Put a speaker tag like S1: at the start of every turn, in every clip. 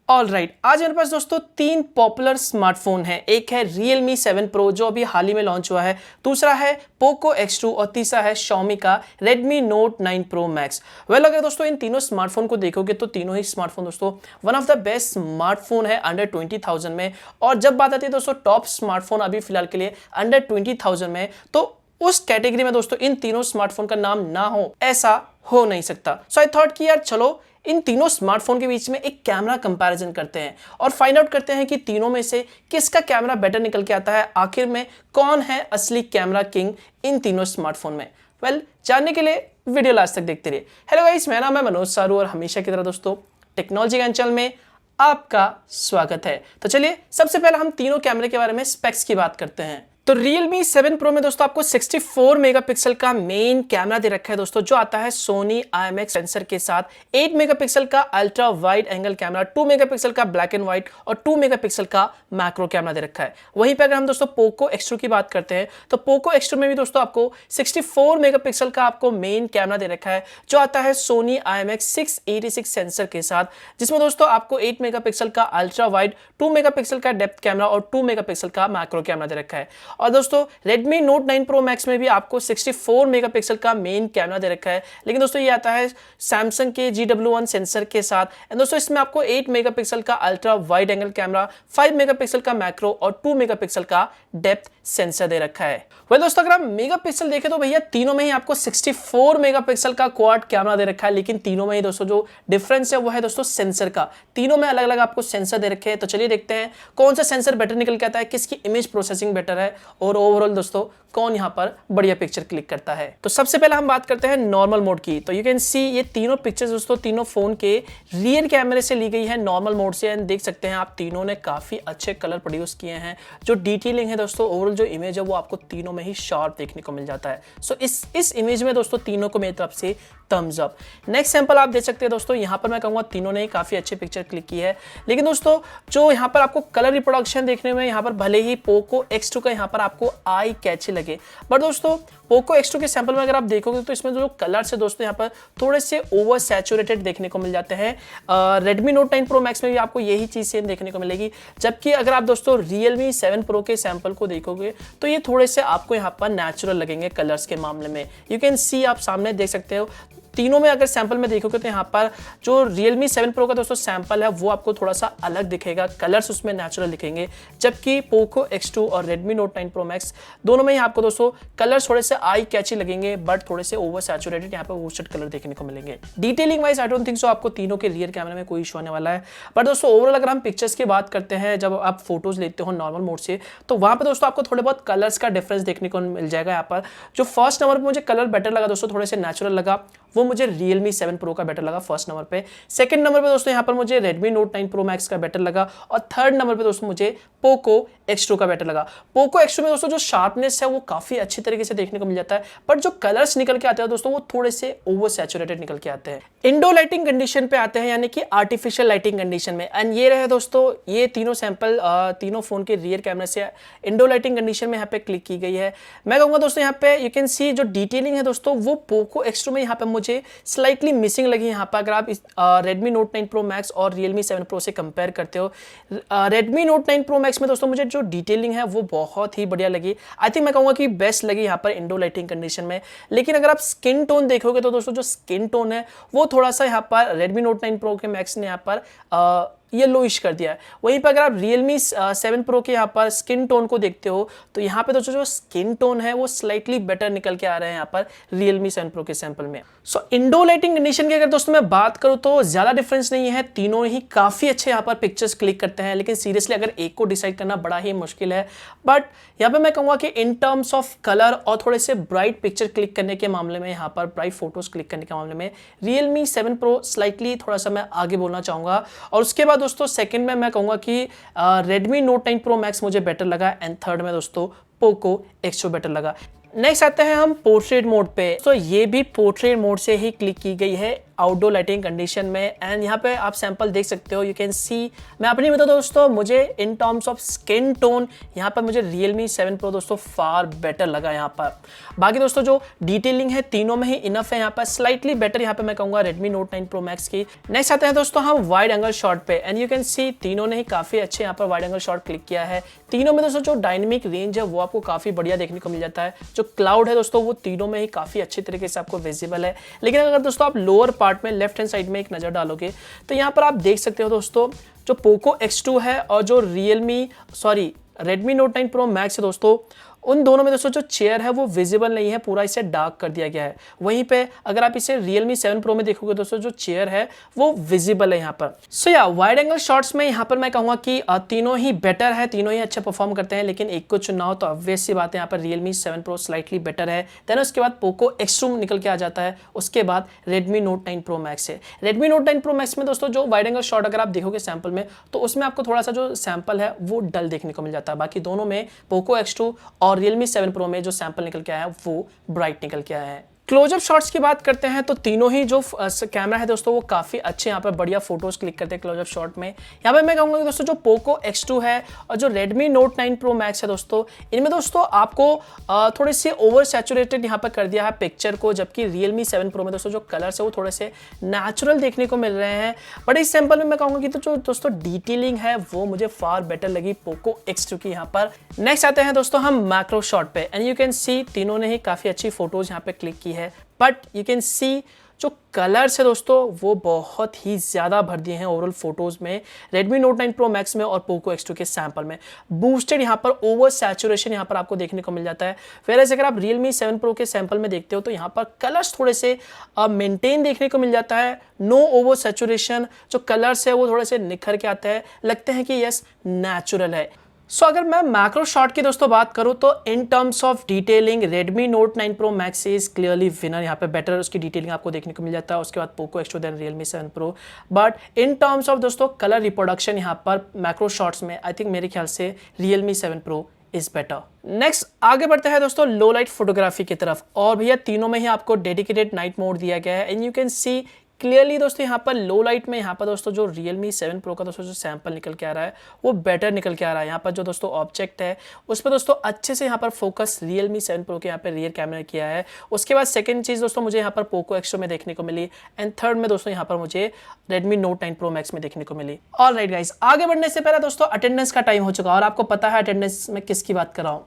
S1: All right, आज मेरे पास दोस्तों तीन पॉपुलर स्मार्टफोन हैं। एक है Realme 7 Pro जो अभी हाल ही में लॉन्च हुआ है, दूसरा है Poco X2 और तीसरा है Xiaomi का Redmi Note 9 Pro Max। अगर दोस्तों इन तीनों स्मार्टफोन को देखोगे तो तीनों ही स्मार्टफोन दोस्तों one of the best smartphone है अंडर 20,000 में। और जब बात आती है दोस्तों टॉप स्मार्टफोन अभी फिलहाल के लिए अंडर 20,000 में, तो उस कैटेगरी में दोस्तों इन तीनों स्मार्टफोन का नाम ना हो ऐसा हो नहीं सकता। सो आई थॉट कि यार चलो इन तीनों स्मार्टफोन के बीच में एक कैमरा कंपैरिजन करते हैं और फाइंड आउट करते हैं कि तीनों में से किसका कैमरा बेटर निकल के आता है, आखिर में कौन है असली कैमरा किंग इन तीनों स्मार्टफोन में। जानने के लिए वीडियो लास्ट तक देखते रहिए। हेलो गाइस, मेरा नाम है मनोज सारू और हमेशा की तरह दोस्तों टेक्नोलॉजी ज्ञान चैनल में आपका स्वागत है। तो चलिए सबसे पहले हम तीनों कैमरे के बारे में स्पेक्स की बात करते हैं। तो Realme 7 Pro में दोस्तों आपको 64 मेगापिक्सल का मेन कैमरा दे रखा है दोस्तों, जो आता है Sony IMX सेंसर के साथ। 8 मेगापिक्सल का ultra wide angle camera, 2 megapixel का ब्लैक एंड व्हाइट और 2 मेगापिक्सल का मैक्रो कैमरा दे रखा है। वहीं पे अगर हम दोस्तों Poco X2 की बात करते हैं तो Poco X2 में भी दोस्तों आपको 64 मेगापिक्सल का आपको मेन कैमरा दे रखा है, जो आता है Sony IMX 686 सेंसर के साथ, जिसमें दोस्तों आपको 8 मेगापिक्सल का अल्ट्रा वाइड, 2 मेगापिक्सल का डेप्थ कैमरा और 2 मेगापिक्सल का मैक्रो कैमरा दे रखा है। और दोस्तों Redmi Note 9 Pro Max में भी आपको 64 मेगापिक्सल का मेन कैमरा दे रखा है, लेकिन दोस्तों ये आता है Samsung के GW1 सेंसर के साथ। एंड दोस्तों इसमें आपको 8 मेगापिक्सल का ultra wide angle camera, 5 megapixel का मैक्रो और 2 मेगापिक्सल का डेप्थ सेंसर दे रखा है। दोस्तों अगर आप मेगापिक्सल देखें तो भैया तीनों में ही आपको 64 मेगापिक्सल का क्वाड कैमरा दे रखा है, लेकिन तीनों में ही दोस्तों जो डिफरेंस है वो है दोस्तों सेंसर का। तीनों में अलग अलग आपको सेंसर दे रखे हैं। तो चलिए देखते हैं कौन सा सेंसर बेटर निकल के आता है, किसकी इमेज प्रोसेसिंग बेटर है और ओवरऑल दोस्तों कौन यहां पर बढ़िया पिक्चर क्लिक करता है। तो सबसे पहले हम बात करते हैं नॉर्मल मोड की। तो यू कैन सी ये तीनों पिक्चर्स दोस्तों तीनों फोन के रियर कैमरे से ली गई है नॉर्मल मोड से। एंड देख सकते हैं आप तीनों ने काफी अच्छे कलर प्रोड्यूस किए हैं। जो डिटेलिंग है दोस्तों, ओवरऑल जो इमेज है वो आपको तीनों में ही शार्प देखने को मिल जाता है। सो इस इमेज में दोस्तों तीनों को मेरी तरफ से थम्स अप। नेक्स्ट सैंपल आप देख सकते हैं दोस्तों, यहाँ पर मैं कहूँगा तीनों ने काफी अच्छी पिक्चर क्लिक की है, लेकिन दोस्तों जो यहाँ पर आपको कलर रिप्रोडक्शन देखने में यहाँ पर भले ही Poco X2 का यहाँ पर आपको आई कैची लगे, बट दोस्तों Poco X2 के सैंपल में अगर आप देखोगे तो इसमें जो कलर्स है दोस्तों यहाँ पर थोड़े से ओवर सैचुरेटेड देखने को मिल जाते हैं। Redmi Note 9 Pro Max में भी आपको यही चीज सेम देखने को मिलेगी, जबकि अगर आप दोस्तों Realme 7 Pro के सैंपल को देखोगे तो ये थोड़े से आपको यहाँ पर नेचुरल लगेंगे कलर्स के मामले में। यू कैन सी, आप सामने देख सकते हो तीनों में अगर सैंपल में देखोगे तो यहाँ पर जो Realme 7 Pro का दोस्तों सैंपल है वो आपको थोड़ा सा अलग दिखेगा, कलर्स उसमें नेचुरल दिखेंगे, जबकि Poco X2 और Redmi Note 9 Pro Max दोनों में ही आपको दोस्तों कलर्स थोड़े से आई कैची लगेंगे, बट थोड़े से ओवर सैचुरेटेड यहाँ पर बूस्टेड कलर देखने को मिलेंगे। Detailing wise I don't think so आपको तीनों के रियर कैमरे में कोई इशू आने वाला है। बट दोस्तों ओवरऑल अगर हम पिक्चर्स की बात करते हैं, जब आप फोटोज लेते हो नॉर्मल मोड से, तो वहां पर दोस्तों आपको थोड़े बहुत कलर्स का डिफरेंस देखने को मिल जाएगा। यहाँ पर जो फर्स्ट नंबर पर मुझे कलर बेटर लगा दोस्तों, थोड़े से नेचुरल लगा, वो मुझे Realme 7 Pro का बेटर लगा फर्स्ट नंबर पे। सेकंड नंबर पे दोस्तों यहाँ पर मुझे Redmi Note 9 Pro Max का बेटर लगा और थर्ड नंबर पे दोस्तों मुझे Poco X2 का बेटर लगा। Poco X2 में दोस्तों जो शार्पनेस है वो काफी अच्छी तरीके से देखने को मिल जाता है, बट जो कलर्स निकल के आते हैं दोस्तों वो थोड़े से ओवर सैचुरेटेड निकल के आते हैं। इंडोर लाइटिंग कंडीशन पे आते हैं, यानी कि आर्टिफिशियल लाइटिंग कंडीशन में। एंड ये रहे दोस्तों ये तीनों सैंपल तीनों फोन के रियर कैमरे से इंडोर लाइटिंग कंडीशन में यहाँ पे क्लिक की गई है। मैं कहूँगा दोस्तों यहाँ पे यू कैन सी जो डिटेलिंग है दोस्तों वो Poco X2 में यहाँ पे मुझे स्लाइटली मिसिंग लगी। यहाँ पर अगर आप Redmi Note 9 Pro Max और Realme 7 Pro से कंपेयर करते हो, Redmi Note 9 Pro Max में दोस्तों मुझे जो डिटेलिंग है वो बहुत ही बढ़िया लगी। आई थिंक मैं कहूँगा कि बेस्ट लगी यहाँ पर इंडोर लाइटिंग कंडीशन में। लेकिन अगर आप स्किन टोन देखोगे तो दोस्तों जो स्किन टोन है वो थोड़ा सा यहाँ पर Redmi Note 9 Pro के मैक्स ने यहाँ पर ये लोइश कर दिया है। वहीं पर अगर आप Realme 7 Pro के यहाँ पर स्किन टोन को देखते हो तो यहाँ पे दोस्तों जो स्किन टोन है वो स्लाइटली बेटर निकल के आ रहे हैं यहाँ पर Realme 7 Pro के सैंपल में। सो इंडोर लाइटिंग कंडीशन की अगर दोस्तों मैं बात करूँ तो ज्यादा डिफरेंस नहीं है, तीनों ही काफी अच्छे यहाँ पर पिक्चर्स क्लिक करते हैं, लेकिन सीरियसली अगर एक को डिसाइड करना बड़ा ही मुश्किल है। बट यहाँ पे मैं कहूँगा कि इन टर्म्स ऑफ कलर और थोड़े से ब्राइट पिक्चर क्लिक करने के मामले में, यहाँ पर ब्राइट फोटोज क्लिक करने के मामले में Realme 7 Pro स्लाइटली थोड़ा सा मैं आगे बोलना चाहूंगा। और उसके बाद दोस्तों सेकंड में मैं कहूंगा कि Redmi Note 9 Pro Max मुझे बेटर लगा एंड थर्ड में दोस्तों Poco X2 बेटर लगा। नेक्स्ट आते हैं हम पोर्ट्रेट मोड पे। तो ये भी पोर्ट्रेट मोड से ही क्लिक की गई है। आउटडोर लाइटिंग कंडीशन में। एंड यहाँ पे आप सैंपल देख सकते हो, यू कैन सी। मैं अपनी बताऊँ दोस्तों, मुझे इन टर्म्स ऑफ स्किन टोन यहाँ पर मुझे Realme 7 Pro दोस्तों फार बेटर लगा यहाँ पर। बाकी दोस्तों जो डिटेलिंग है तीनों में ही इनफ है, यहाँ पर स्लाइटली बेटर यहाँ पे मैं कहूँगा Redmi Note 9 Pro Max की। नेक्स्ट आते हैं दोस्तों हम वाइड एंगल शॉट पे। एंड यू कैन सी तीनों ने ही काफ़ी अच्छे यहाँ पर वाइड एंगल शॉट क्लिक किया है। तीनों में दोस्तों जो डायनेमिक रेंज है वो आपको काफ़ी बढ़िया देखने को मिल जाता है। जो क्लाउड है दोस्तों वो तीनों में ही काफ़ी अच्छी तरीके से आपको विजिबल है। लेकिन अगर दोस्तों आप लोअर पार्ट में लेफ्ट हैंड साइड में एक नज़र डालोगे तो यहाँ पर आप देख सकते हो दोस्तों, जो Poco X2 है और जो Redmi Note 9 Pro Max है दोस्तों, उन दोनों में दोस्तों जो चेयर है वो विजिबल नहीं है, पूरा इसे डार्क कर दिया गया है। वहीं पे अगर आप इसे Realme 7 Pro में देखोगे दोस्तों, जो चेयर है वो विजिबल है यहाँ पर। सो या वाइड एंगल शॉट्स में यहाँ पर मैं कहूँगा कि तीनों ही बेटर है, तीनों ही अच्छा परफॉर्म करते हैं। लेकिन एक को चुनना हो तो ऑब्वियस सी बात है, यहाँ पर Realme 7 Pro स्लाइटली बेटर है। देन उसके बाद Poco X2 निकल के आ जाता है, उसके बाद Redmi Note 9 Pro Max है। Redmi Note 9 Pro Max में दोस्तों जो वाइड एंगल शॉट अगर आप देखोगे सैंपल में, तो उसमें आपको थोड़ा सा जो सैंपल है वो डल देखने को मिल जाता है। बाकी दोनों में Poco X2 और Realme 7 Pro में जो सैंपल निकल के आया है वो ब्राइट निकल के आया है। क्लोजअप शॉट्स की बात करते हैं तो तीनों ही जो कैमरा है दोस्तों वो काफ़ी अच्छे यहाँ पर बढ़िया फोटोज क्लिक करते हैं क्लोजअप शॉट में। यहाँ पे मैं कहूँगा कि दोस्तों जो Poco X2 है और जो Redmi Note 9 Pro Max है दोस्तों, इनमें दोस्तों आपको थोड़ी सी ओवर सैचुरेटेड यहाँ पर कर दिया है पिक्चर को, जबकि Realme 7 Pro में दोस्तों जो कलर्स है वो थोड़े से नेचुरल देखने को मिल रहे हैं। बट इस सैंपल में मैं कहूँगा कि तो जो दोस्तों डिटेलिंग है वो मुझे फार बेटर लगी Poco X2 की यहाँ पर। नेक्स्ट आते हैं दोस्तों हम मैक्रो शॉट पे। एंड यू कैन सी तीनों ने ही काफ़ी अच्छी फोटोज यहाँ पे क्लिक की है। बट यू कैन सी जो कलर्स है दोस्तों वो बहुत ही ज़्यादा भर दिए हैं ओवरऑल फोटोज़ में Redmi Note 9 Pro Max में और Poco X2 के सैंपल में। बूस्टेड यहाँ पर ओवर सैचुरेशन यहाँ पर आपको देखने को मिल जाता है। फिर ऐसे अगर आप Realme 7 Pro के सैंपल में देखते हो तो यहाँ पर कलर्स थोड़े से मेंटेन देखने को मिल जाता है, नो ओवर सैचुरेशन। जो कलर्स है वो थोड़े से निखर के आता है, लगते हैं कि यस नेचुरल है। सो अगर मैं मैक्रो शॉट की दोस्तों बात करूं तो इन terms of detailing Redmi Note 9 Pro Max is clearly winner. यहाँ पे बेटर उसकी डिटेलिंग आपको देखने को मिल जाता है। उसके बाद Poco X2 then Realme 7 Pro। But in terms of दोस्तों कलर रिप्रोडक्शन यहाँ पर मैक्रो शॉट्स में आई थिंक मेरे ख्याल से Realme 7 Pro is better. Next आगे बढ़ते हैं दोस्तों लो लाइट फोटोग्राफी की तरफ। और भैया तीनों में ही आपको डेडिकेटेड नाइट मोड दिया गया है। And you can see clearly दोस्तों यहाँ पर लो लाइट में यहाँ पर दोस्तों जो Realme 7 Pro का दोस्तों जो सैंपल निकल के आ रहा है वो बेटर निकल के आ रहा है। यहाँ पर जो दोस्तों ऑब्जेक्ट है उस पर दोस्तों अच्छे से यहाँ पर फोकस Realme 7 Pro के यहाँ पर रियर कैमरा किया है। उसके बाद सेकंड चीज़ दोस्तों मुझे यहाँ पर Poco X2 में देखने को मिली। एंड थर्ड में दोस्तों यहाँ पर मुझे Redmi Note 9 Pro Max में देखने को मिली। ऑलराइट गाइस, आगे बढ़ने से पहले दोस्तों अटेंडेंस का टाइम हो चुका और आपको पता है अटेंडेंस में किसकी बात कर रहा हूँ,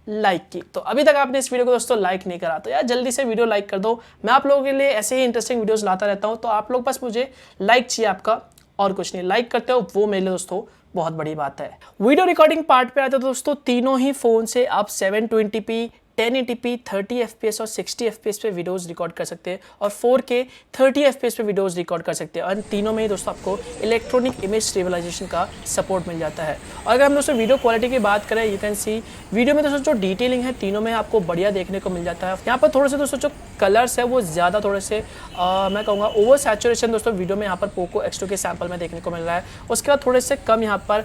S1: लाइक की। तो अभी तक आपने इस वीडियो को दोस्तों लाइक नहीं करा तो यार जल्दी से वीडियो लाइक कर दो। मैं आप लोगों के लिए ऐसे ही इंटरेस्टिंग वीडियोस लाता रहता हूं, तो आप लोग बस मुझे लाइक चाहिए आपका, और कुछ नहीं। लाइक करते हो वो मेरे लिए दोस्तों बहुत बड़ी बात है। वीडियो रिकॉर्डिंग पार्ट पे आते हो दोस्तों, तीनों ही फोन से आप 720p 1080p 30 fps और 60 fps पे वीडियोस रिकॉर्ड कर सकते हैं और 4K 30 fps पे वीडियोस रिकॉर्ड कर सकते हैं। और तीनों में ही दोस्तों आपको इलेक्ट्रॉनिक इमेज स्टेबलाइजेशन का सपोर्ट मिल जाता है। और अगर हम दोस्तों वीडियो क्वालिटी की बात करें, यू कैन सी वीडियो में दोस्तों जो डिटेलिंग है तीनों में आपको बढ़िया देखने को मिल जाता है। यहाँ पर थोड़े से दोस्तों जो कलर्स है वो ज़्यादा थोड़े से मैं कहूँगा ओवर सैचुरेशन दोस्तों वीडियो में यहाँ पर Poco X2 के सैंपल में देखने को मिल रहा है। उसके बाद थोड़े से कम यहाँ पर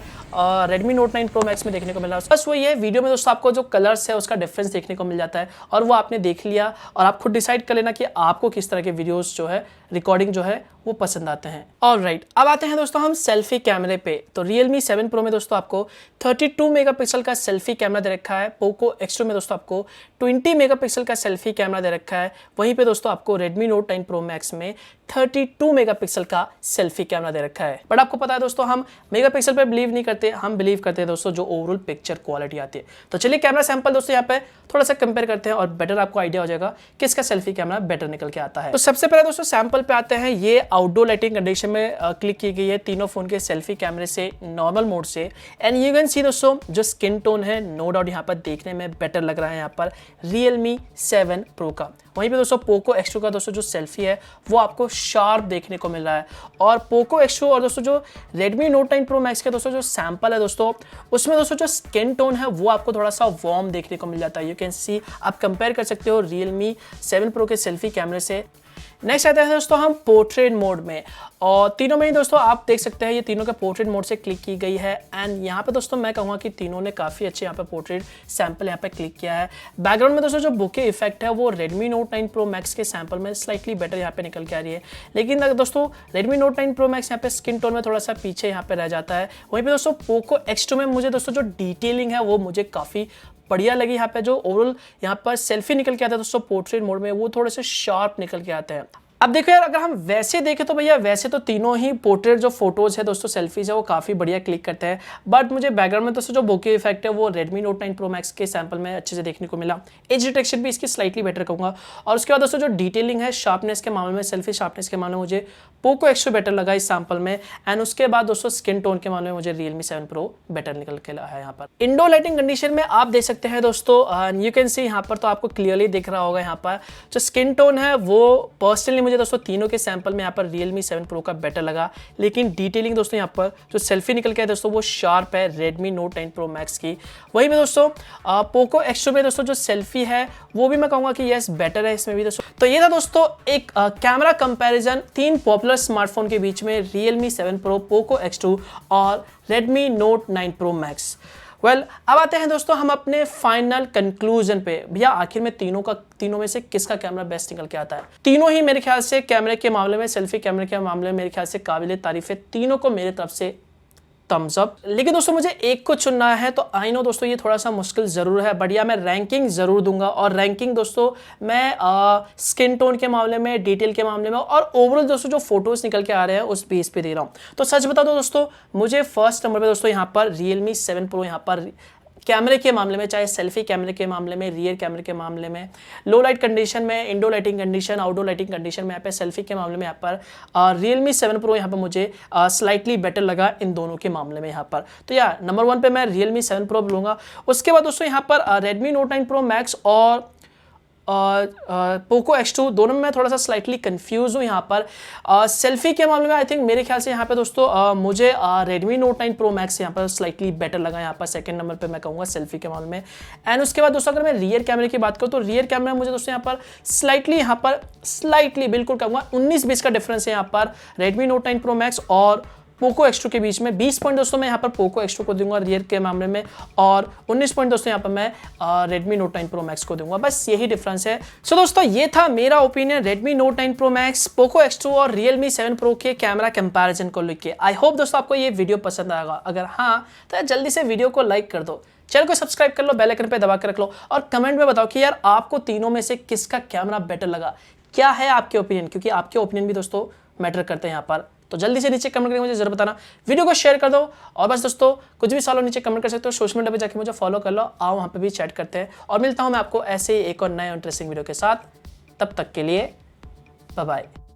S1: Redmi Note 9 Pro Max में देखने को मिल रहा है। बस वही है, वीडियो में दोस्तों आपको जो कलर्स है उसका डिफरेंस देखने को मिल जाता है और वो आपने देख लिया और आप खुद डिसाइड कर लेना कि आपको किस तरह के वीडियोस जो है रिकॉर्डिंग जो है वो पसंद आते हैं। ऑलराइट, अब आते हैं दोस्तों हम सेल्फी कैमरे पे। तो Realme 7 Pro में दोस्तों आपको 32 मेगापिक्सल का सेल्फी कैमरा दे रखा है। Poco X2 में दोस्तों आपको 20 मेगापिक्सल का सेल्फी कैमरा दे रखा है। वहीं पे दोस्तों आपको Redmi Note 9 Pro Max में 32 मेगापिक्सल का सेल्फी कैमरा दे रखा है। बट आपको पता है दोस्तों हम मेगापिक्सल पे बिलीव नहीं करते, हम बिलीव करते हैं दोस्तों जो ओवरऑल पिक्चर क्वालिटी आती है। तो चलिए कैमरा सैंपल दोस्तों यहाँ पे थोड़ा सा कंपेयर करते हैं और बेटर आपको आइडिया हो जाएगा किसका सेल्फी कैमरा बेटर निकल के आता है। तो सबसे पहले दोस्तों सैंपल पे आते हैं। ये आउटडोर लाइटिंग कंडीशन में क्लिक की गई है तीनों फोन के सेल्फी कैमरे से नॉर्मल मोड से। एंड यू कैन सी दोस्तों जो स्किन टोन है नो डाउट यहाँ पर देखने में बेटर लग रहा है यहाँ पर Realme 7 Pro का। वहीं पे दोस्तों Poco X2 का दोस्तों जो सेल्फी है वो आपको शार्प देखने को मिल रहा है। और Poco X2 और दोस्तों जो Redmi Note 9 Pro Max का दोस्तों जो सैंपल है दोस्तों उसमें दोस्तों जो स्किन टोन है वो आपको थोड़ा सा वार्म देखने को मिल जाता है। यू कैन सी आप कंपेयर कर सकते हो Realme 7 Pro के सेल्फी कैमरे से। नेक्स्ट आते हैं दोस्तों हम पोर्ट्रेट मोड में, और तीनों में ही दोस्तों आप देख सकते हैं ये तीनों के पोर्ट्रेट मोड से क्लिक की गई है। एंड यहाँ पे दोस्तों मैं कहूँगा कि तीनों ने काफ़ी अच्छे यहाँ पे पोर्ट्रेट सैंपल यहाँ पे क्लिक किया है। बैकग्राउंड में दोस्तों जो बुके इफेक्ट है वो Redmi Note 9 Pro Max के सैंपल में स्लाइटली बेटर यहाँ पे निकल के आ रही है, लेकिन दोस्तों Redmi Note 9 Pro Max यहाँ पे स्किन टोन में थोड़ा सा पीछे यहाँ पे रह जाता है। वहीं पे दोस्तों Poco X2 में मुझे दोस्तों जो डिटेलिंग है वो मुझे काफ़ी बढ़िया लगी। यहाँ पे जो ओवरऑल यहाँ पर सेल्फी निकल के आता है दोस्तों पोर्ट्रेट मोड में, वो थोड़े से शार्प निकल के आते हैं। अब देखो यार, अगर हम वैसे देखें तो भैया वैसे तो तीनों ही पोर्ट्रेट जो फोटोज है दोस्तों, सेल्फीज है, वो काफ़ी बढ़िया क्लिक करते हैं। बट मुझे बैकग्राउंड में दोस्तों जो बोके इफेक्ट है वो Redmi Note 9 Pro Max के सैंपल में अच्छे से देखने को मिला। एज डिटेक्शन भी इसकी स्लाइटली बेटर कहूँगा। और उसके बाद दोस्तों जो डिटेलिंग है, शार्पनेस के मामले में, सेल्फी शार्पनेस के मामले में मुझे Poco X2 बेटर लगा इस सैंपल में। एंड उसके बाद दोस्तों स्किन टोन के मामले में मुझे Realme 7 Pro बेटर निकल के आया है। यहाँ पर इंडो लाइटिंग कंडीशन में आप देख सकते हैं दोस्तों, यू कैन सी यहाँ पर तो आपको क्लियरली दिख रहा होगा। यहाँ पर जो स्किन टोन है वो पर्सनली मुझे दोस्तों तीनों के सैंपल में यहाँ पर Realme 7 Pro का बेटर लगा, लेकिन डिटेलिंग दोस्तों यहाँ पर जो सेल्फी निकल के है दोस्तों वो शार्प है Redmi Note 9 Pro Max की। वहीं में दोस्तों Poco X2 में दोस्तों जो सेल्फी है वो भी मैं कहूँगा कि यस बेटर है इसमें भी दोस्तों। तो ये था दोस्तों एक कैमरा कंपैरिजन तीन पॉपुलर स्मार्टफोन के बीच में Realme 7 Pro, Poco X2 और Redmi Note 9 Pro Max। अब आते हैं दोस्तों हम अपने फाइनल कंक्लूजन पे। भैया आखिर में तीनों में से किसका कैमरा बेस्ट निकल के आता है? तीनों ही मेरे ख्याल से कैमरे के मामले में, सेल्फी कैमरे के मामले में मेरे ख्याल से काबिल तारीफ है। तीनों को मेरे तरफ से थम्स अप। लेकिन दोस्तों मुझे एक को चुनना है तो आई नो दोस्तों ये थोड़ा सा मुश्किल जरूर है, बढ़िया मैं रैंकिंग जरूर दूंगा। और रैंकिंग दोस्तों मैं स्किन टोन के मामले में, डिटेल के मामले में और ओवरऑल दोस्तों जो फोटोज निकल के आ रहे हैं उस बेस पे दे रहा हूँ। तो सच बता दो दोस्तों, मुझे फर्स्ट नंबर पे दोस्तों यहाँ पर Realme 7 Pro यहाँ पर कैमरे के मामले में, चाहे सेल्फी कैमरे के मामले में, रियर कैमरे के मामले में, लो लाइट कंडीशन में, indoor lighting condition, outdoor lighting condition में, यहाँ पे सेल्फी के मामले में यहाँ पर Realme 7 Pro यहाँ पर मुझे स्लाइटली बेटर लगा इन दोनों के मामले में यहाँ पर। तो यार नंबर 1 पे मैं Realme 7 Pro लूँगा। उसके बाद दोस्तों यहाँ पर Redmi Note 9 Pro Max और Poco X2 दोनों में मैं थोड़ा सा स्लाइटली कंफ्यूज हूँ यहाँ पर। सेल्फी के मामले में आई थिंक मेरे ख्याल से यहाँ पे दोस्तों मुझे Redmi Note 9 Pro Max यहाँ पर स्लाइटली बेटर लगा यहाँ पर सेकंड नंबर पे मैं कहूँगा सेल्फी के मामले में। एंड उसके बाद दोस्तों अगर मैं रियर कैमरे की बात करूँ तो रियर कैमरा मुझे दोस्तों यहाँ पर स्लाइटली बिल्कुल कहूँगा 19-20 का डिफरेंस है यहाँ पर Redmi Note 9 Pro Max और Poco X2 के बीच में। 20 पॉइंट दोस्तों मैं यहाँ पर Poco X2 को दूंगा रियर के मामले में, और 19 पॉइंट दोस्तों यहाँ पर मैं Redmi Note 9 Pro Max को दूंगा। बस यही डिफरेंस है। सो दोस्तों ये था मेरा opinion Redmi Note 9 Pro Max, Poco X2 और Realme 7 Pro के कैमरा कंपैरिजन को लेके। आई होप दोस्तों आपको ये वीडियो पसंद आएगा। अगर हाँ तो जल्दी से वीडियो को लाइक कर दो, चैनल को सब्सक्राइब कर लो, बेल आइकन पे दबा कर रख लो, और कमेंट में बताओ कि यार आपको तीनों में से किसका कैमरा बेटर लगा, क्या है आपके ओपिनियन, क्योंकि आपके ओपिनियन भी दोस्तों मैटर करते हैं यहाँ पर। तो जल्दी से नीचे कमेंट करके मुझे जरूर बताना, वीडियो को शेयर कर दो, और बस दोस्तों कुछ भी सवाल नीचे कमेंट कर सकते हो। सोशल मीडिया पे जाके मुझे फॉलो कर लो, आओ वहाँ पे भी चैट करते हैं। और मिलता हूँ मैं आपको ऐसे ही एक और नए इंटरेस्टिंग वीडियो के साथ। तब तक के लिए बाय बाय।